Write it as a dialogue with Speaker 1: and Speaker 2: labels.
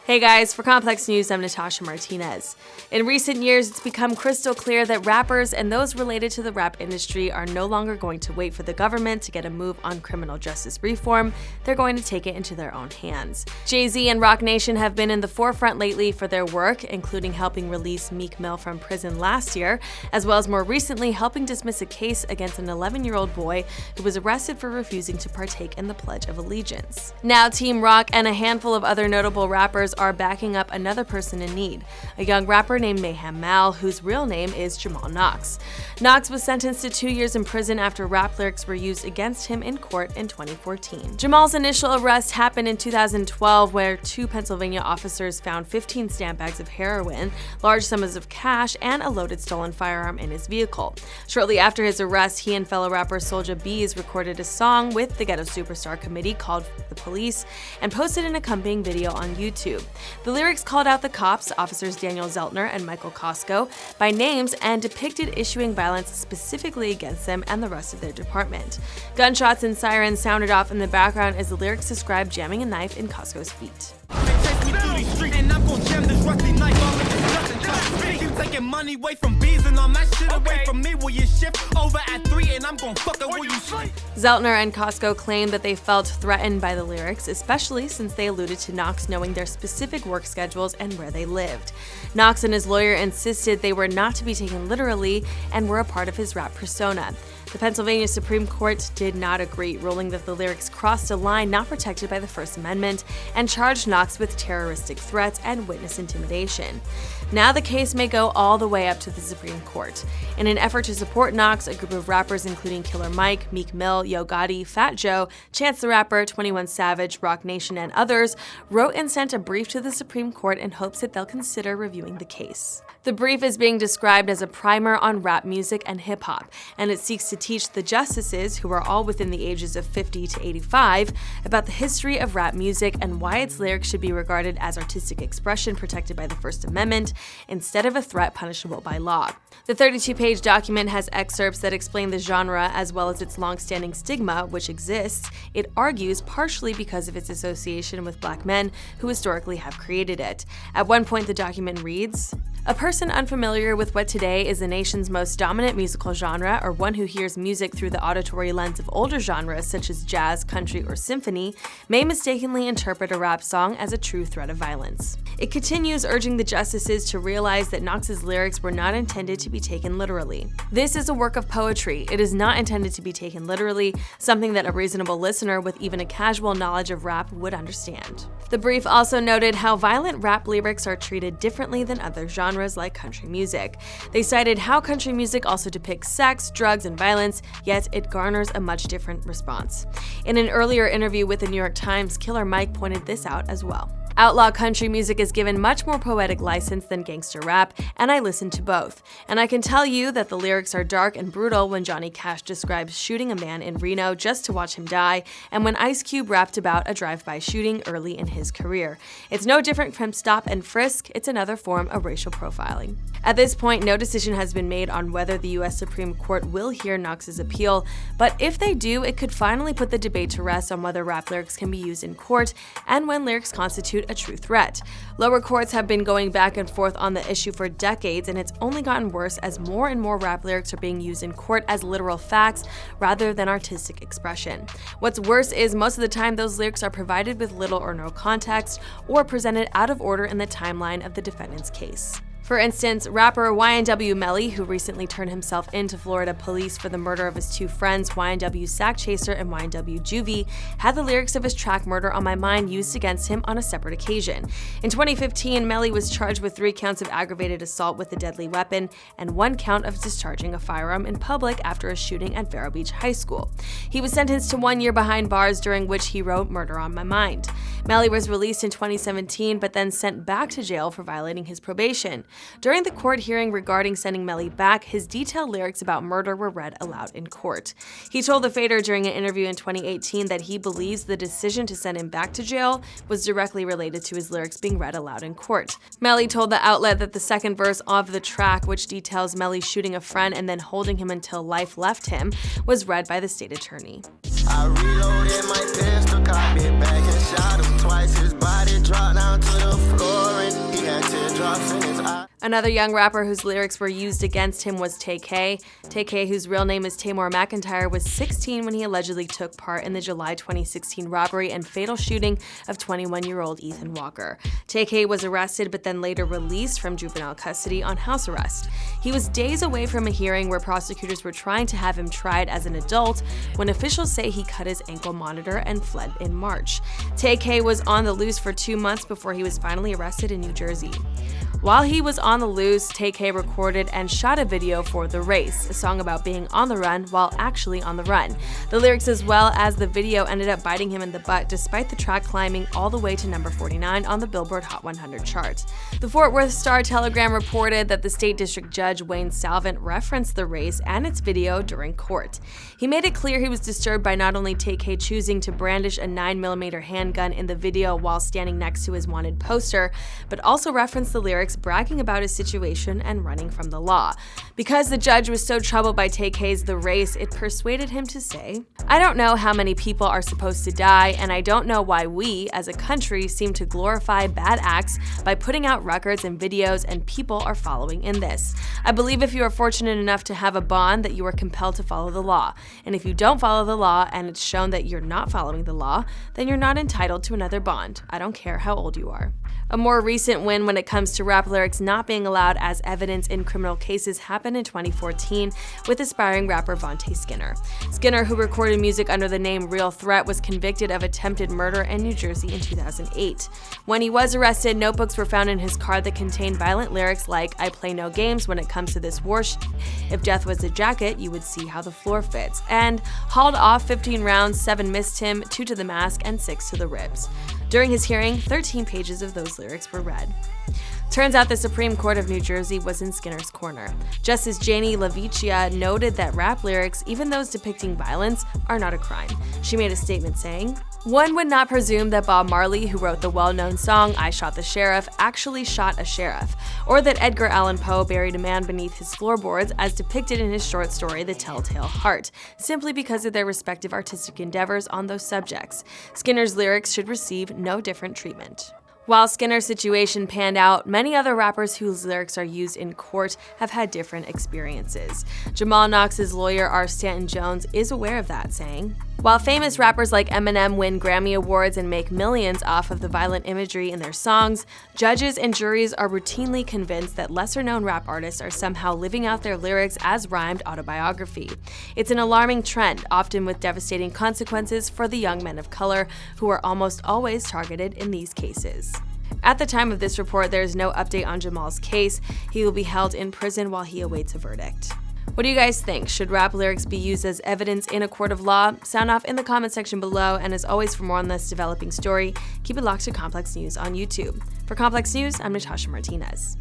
Speaker 1: Hey guys, for Complex News, I'm Natasha Martinez. In recent years, it's become crystal clear that rappers and those related to the rap industry are no longer going to wait for the government to get a move on criminal justice reform. They're going to take it into their own hands. Z and ROC Nation have been in the forefront lately for their work, including helping release Meek Mill from prison last year, as well as more recently helping dismiss a case against an 11-year-old boy who was arrested for refusing to partake in the Pledge of Allegiance. Now, Team ROC and a handful of other notable rappers are backing up another person in need, a young rapper named Mayhem Mal, whose real name is Jamal Knox. Knox was sentenced to 2 years in prison after rap lyrics were used against him in court in 2014. Jamal's initial arrest happened in 2012, where 2 Pennsylvania officers found 15 stamp bags of heroin, large sums of cash, and a loaded stolen firearm in his vehicle. Shortly after his arrest, he and fellow rapper Soulja Bees recorded a song with the Ghetto Superstar Committee called The Police and posted an accompanying video on YouTube. The lyrics called out the cops, officers Daniel Zeltner and Michael Costco, by names and depicted issuing violence specifically against them and the rest of their department. Gunshots and sirens sounded off in the background as the lyrics described jamming a knife in Costco's feet. Zeltner and Costco claimed that they felt threatened by the lyrics, especially since they alluded to Knox knowing their specific work schedules and where they lived. Knox and his lawyer insisted they were not to be taken literally and were a part of his rap persona. The Pennsylvania Supreme Court did not agree, ruling that the lyrics crossed a line not protected by the First Amendment and charged Knox with terroristic threats and witness intimidation. Now the case may go all the way up to the Supreme Court. In an effort to support Knox, a group of rappers including Killer Mike, Meek Mill, Yo Gotti, Fat Joe, Chance the Rapper, 21 Savage, ROC Nation, and others wrote and sent a brief to the Supreme Court in hopes that they'll consider reviewing the case. The brief is being described as a primer on rap music and hip-hop, and it seeks to teach the justices, who are all within the ages of 50 to 85, about the history of rap music and why its lyrics should be regarded as artistic expression protected by the First Amendment instead of a threat punishable by law. The 32-page document has excerpts that explain the genre as well as its long-standing stigma, which exists, it argues, partially because of its association with black men who historically have created it. At one point, the document reads, "A person unfamiliar with what today is the nation's most dominant musical genre, or one who hears music through the auditory lens of older genres such as jazz, country, or symphony, may mistakenly interpret a rap song as a true threat of violence." It continues, urging the justices to realize that Knox's lyrics were not intended to be taken literally. "This is a work of poetry. It is not intended to be taken literally, something that a reasonable listener with even a casual knowledge of rap would understand." The brief also noted how violent rap lyrics are treated differently than other genres like country music. They cited how country music also depicts sex, drugs, and violence, yet it garners a much different response. In an earlier interview with the New York Times, Killer Mike pointed this out as well. "Outlaw country music is given much more poetic license than gangster rap, and I listen to both. And I can tell you that the lyrics are dark and brutal when Johnny Cash describes shooting a man in Reno just to watch him die, and when Ice Cube rapped about a drive-by shooting early in his career. It's no different from stop and frisk, it's another form of racial profiling." At this point, no decision has been made on whether the U.S. Supreme Court will hear Knox's appeal, but if they do, it could finally put the debate to rest on whether rap lyrics can be used in court and when lyrics constitute a true threat. Lower courts have been going back and forth on the issue for decades, and it's only gotten worse as more and more rap lyrics are being used in court as literal facts rather than artistic expression. What's worse is most of the time those lyrics are provided with little or no context or presented out of order in the timeline of the defendant's case. For instance, rapper YNW Melly, who recently turned himself into Florida police for the murder of his 2 friends, YNW Sack Chaser and YNW Juvie, had the lyrics of his track Murder on My Mind used against him on a separate occasion. In 2015, Melly was charged with 3 counts of aggravated assault with a deadly weapon and 1 count of discharging a firearm in public after a shooting at Vero Beach High School. He was sentenced to 1 year behind bars, during which he wrote Murder on My Mind. Melly was released in 2017, but then sent back to jail for violating his probation. During the court hearing regarding sending Melly back, his detailed lyrics about murder were read aloud in court. He told the Fader during an interview in 2018 that he believes the decision to send him back to jail was directly related to his lyrics being read aloud in court. Melly told the outlet that the second verse of the track, which details Melly shooting a friend and then holding him until life left him, was read by the state attorney.
Speaker 2: I I reloaded my pistol, cocked it back and shot him twice. His body dropped down to the floor and he had teardrops in his eyes.
Speaker 1: Another young rapper whose lyrics were used against him was tay-k. Tay-k, whose real name is Tamor McIntyre, was 16 when he allegedly took part in the July 2016 robbery and fatal shooting of 21-year-old Ethan Walker. Tay-k was arrested but then later released from juvenile custody on house arrest. He was days away from a hearing where prosecutors were trying to have him tried as an adult when officials say he cut his ankle monitor and fled in March. Tay-k was on the loose for 2 months before he was finally arrested in New Jersey. While he was on the loose, tay-k recorded and shot a video for The Race, a song about being on the run while actually on the run. The lyrics as well as the video ended up biting him in the butt despite the track climbing all the way to number 49 on the Billboard Hot 100 chart. The Fort Worth Star-Telegram reported that the state district judge Wayne Salvant referenced The Race and its video during court. He made it clear he was disturbed by not only tay-k choosing to brandish a 9mm handgun in the video while standing next to his wanted poster, but also referenced the lyrics bragging about his situation and running from the law. Because the judge was so troubled by tay-k's The Race, it persuaded him to say, "I don't know how many people are supposed to die, and I don't know why we, as a country, seem to glorify bad acts by putting out records and videos, and people are following in this. I believe if you are fortunate enough to have a bond that you are compelled to follow the law. And if you don't follow the law and it's shown that you're not following the law, then you're not entitled to another bond. I don't care how old you are." A more recent win when it comes to rap lyrics not being allowed as evidence in criminal cases happened in 2014 with aspiring rapper Vontae Skinner. Skinner, who recorded music under the name Real Threat, was convicted of attempted murder in New Jersey in 2008. When he was arrested, notebooks were found in his car that contained violent lyrics like, "I play no games when it comes to this war shit. If death was a jacket, you would see how the floor fits," and hauled off 15 rounds, 7 missed him, 2 to the mask, and 6 to the ribs. During his hearing, 13 pages of those lyrics were read. Turns out the Supreme Court of New Jersey was in Skinner's corner. Justice Janie LaVicchia noted that rap lyrics, even those depicting violence, are not a crime. She made a statement saying, "One would not presume that Bob Marley, who wrote the well-known song I Shot the Sheriff, actually shot a sheriff, or that Edgar Allan Poe buried a man beneath his floorboards as depicted in his short story The Telltale Heart, simply because of their respective artistic endeavors on those subjects. Skinner's lyrics should receive no different treatment." While Skinner's situation panned out, many other rappers whose lyrics are used in court have had different experiences. Jamal Knox's lawyer R. Stanton Jones is aware of that, saying, "While famous rappers like Eminem win Grammy Awards and make millions off of the violent imagery in their songs, judges and juries are routinely convinced that lesser-known rap artists are somehow living out their lyrics as rhymed autobiography. It's an alarming trend, often with devastating consequences for the young men of color, who are almost always targeted in these cases." At the time of this report, there is no update on Jamal's case. He will be held in prison while he awaits a verdict. What do you guys think? Should rap lyrics be used as evidence in a court of law? Sound off in the comment section below, and as always, for more on this developing story, keep it locked to Complex News on YouTube. For Complex News, I'm Natasha Martinez.